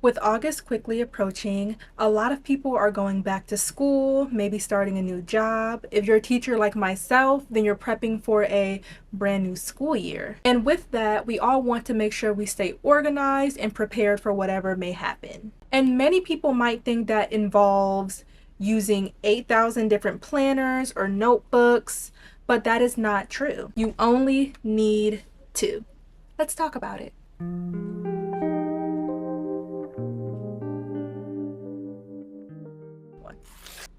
With August quickly approaching, a lot of people are going back to school, maybe starting a new job. If you're a teacher like myself, then you're prepping for a brand new school year. And with that, we all want to make sure we stay organized and prepared for whatever may happen. And many people might think that involves using 8,000 different planners or notebooks, but that is not true. You only need two. Let's talk about it.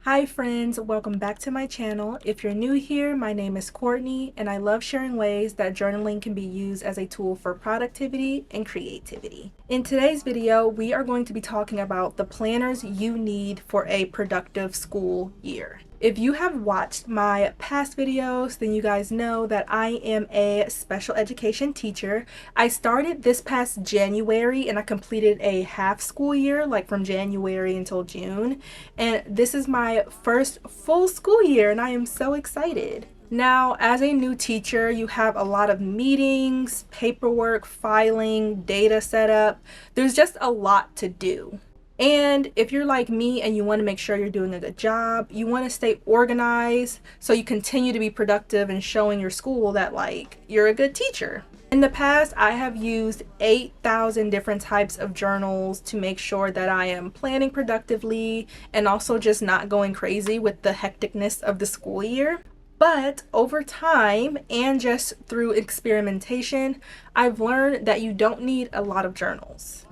Hi friends, welcome back to my channel. If you're new here, my name is Courtney and I love sharing ways that journaling can be used as a tool for productivity and creativity. In today's video, we are going to be talking about the planners you need for a productive school year. If you have watched my past videos, then you guys know that I am a special education teacher. I started this past January and I completed a half school year, like from January until June. And this is my first full school year and I am so excited. Now, as a new teacher, you have a lot of meetings, paperwork, filing, data setup. There's just a lot to do. And if you're like me and you want to make sure you're doing a good job, you want to stay organized so you continue to be productive and showing your school that like you're a good teacher. In the past, I have used 8,000 different types of journals to make sure that I am planning productively and also just not going crazy with the hecticness of the school year. But over time and just through experimentation, I've learned that you don't need a lot of journals.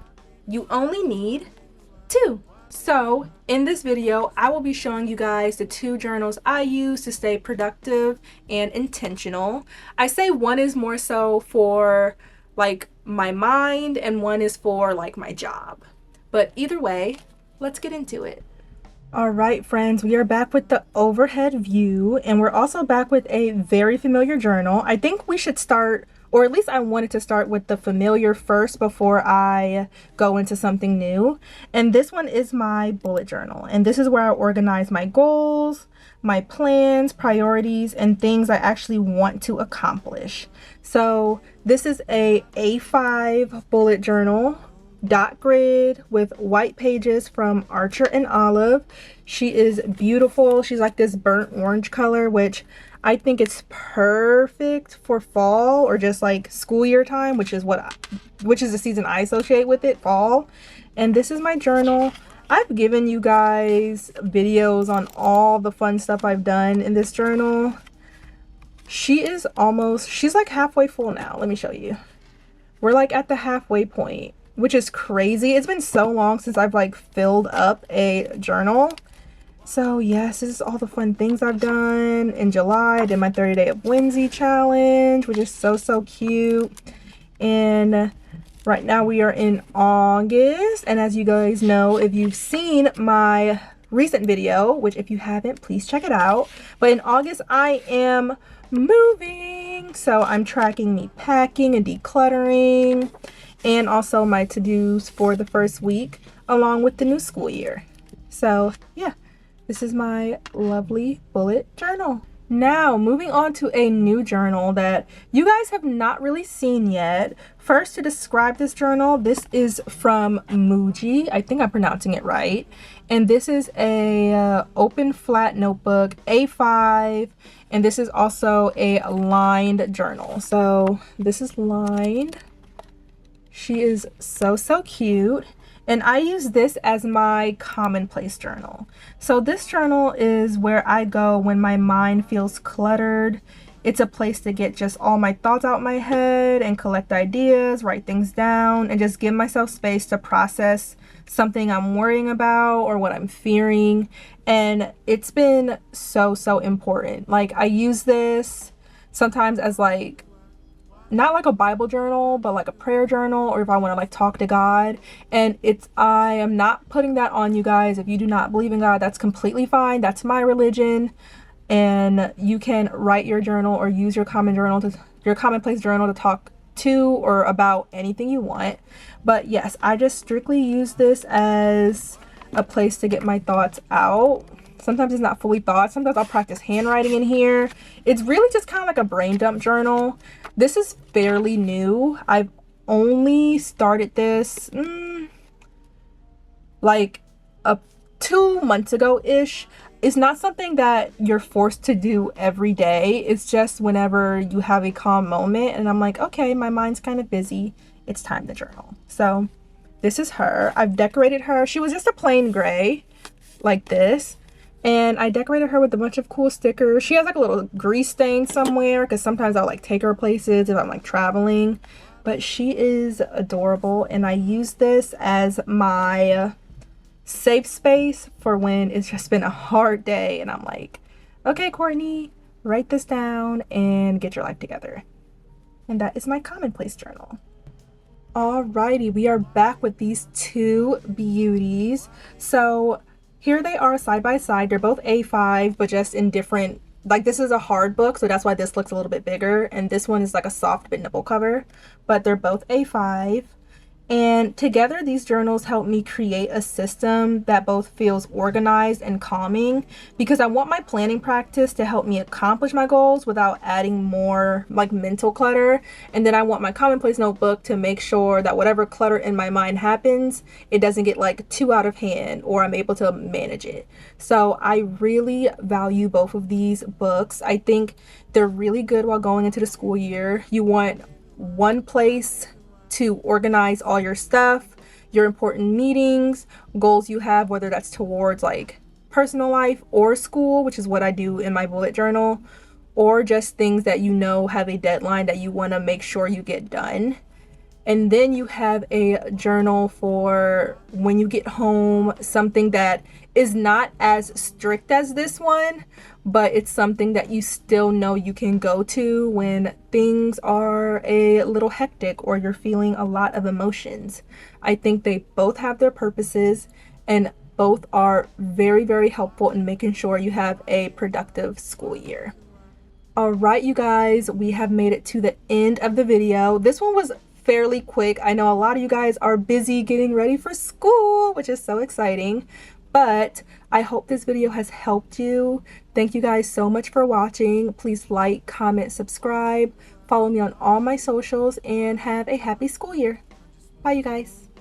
You only need two. So in this video, I will be showing you guys the two journals I use to stay productive and intentional. I say one is more so for like my mind and one is for like my job. But either way, let's get into it. All right, friends, we are back with the overhead view and we're also back with a very familiar journal. I think we should start, or at least I wanted to start with the familiar first before I go into something new. And this one is my bullet journal. And this is where I organize my goals, my plans, priorities, and things I actually want to accomplish. So this is a A5 bullet journal, dot grid with white pages from Archer and Olive. She is beautiful. She's like this burnt orange color, which I think it's perfect for fall or just like school year time, which is the season I associate with it, fall. And this is my journal. I've given you guys videos on all the fun stuff I've done in this journal. She's like halfway full now. Let me show you. We're like at the halfway point, which is crazy. It's been so long since I've like filled up a journal. So yes, this is all the fun things I've done. In July, I did my 30 Day of Whimsy challenge, which is so cute. And right now we are in August. And as you guys know, if you've seen my recent video, which if you haven't, please check it out. But in August, I am moving. So I'm tracking me packing and decluttering and also my to-dos for the first week along with the new school year. So yeah, this is my lovely bullet journal. Now moving on to a new journal that you guys have not really seen yet. First, to describe this journal, this is from Muji. I think I'm pronouncing it right. And this is a open flat notebook, A5, and this is also a lined journal. So this is lined. She is so cute. And I use this as my Commonplace journal. So this journal is where I go when my mind feels cluttered. It's a place to get just all my thoughts out my head and collect ideas, write things down, and just give myself space to process something I'm worrying about or what I'm fearing. And it's been so important. Like I use this sometimes as like, not like a Bible journal, but like a prayer journal, or if I want to like talk to God. And I am not putting that on you guys. If you do not believe in God, that's completely fine. That's my religion. And you can write your journal or use your Commonplace journal to talk to or about anything you want. But yes, I just strictly use this as a place to get my thoughts out. Sometimes it's not fully thought. Sometimes I'll practice handwriting in here. It's really just kind of like a brain dump journal. This is fairly new. I've only started this like a 2 months ago-ish. It's not something that you're forced to do every day. It's just whenever you have a calm moment and I'm like, okay, my mind's kind of busy. It's time to journal. So this is her. I've decorated her. She was just a plain gray like this. And I decorated her with a bunch of cool stickers. She has like a little grease stain somewhere because sometimes I'll like take her places if I'm like traveling. But she is adorable. And I use this as my safe space for when it's just been a hard day and I'm like, okay, Courtney, write this down and get your life together. And that is my Commonplace journal. Alrighty, we are back with these two beauties. So here they are side by side. They're both A5, but just in different, like this is a hard book, so that's why this looks a little bit bigger. And this one is like a soft nipple cover, but they're both A5. And together, these journals help me create a system that both feels organized and calming because I want my planning practice to help me accomplish my goals without adding more like mental clutter. And then I want my Commonplace notebook to make sure that whatever clutter in my mind happens, it doesn't get like too out of hand or I'm able to manage it. So I really value both of these books. I think they're really good while going into the school year. You want one place to organize all your stuff, your important meetings, goals you have, whether that's towards like personal life or school, which is what I do in my bullet journal, or just things that you know have a deadline that you want to make sure you get done. And then you have a journal for when you get home, something that is not as strict as this one, but it's something that you still know you can go to when things are a little hectic or you're feeling a lot of emotions. I think they both have their purposes and both are very, very helpful in making sure you have a productive school year. All right, you guys, we have made it to the end of the video. This one was fairly quick. I know a lot of you guys are busy getting ready for school, which is so exciting, but I hope this video has helped you. Thank you guys so much for watching. Please like, comment, subscribe, follow me on all my socials, and have a happy school year. Bye, you guys.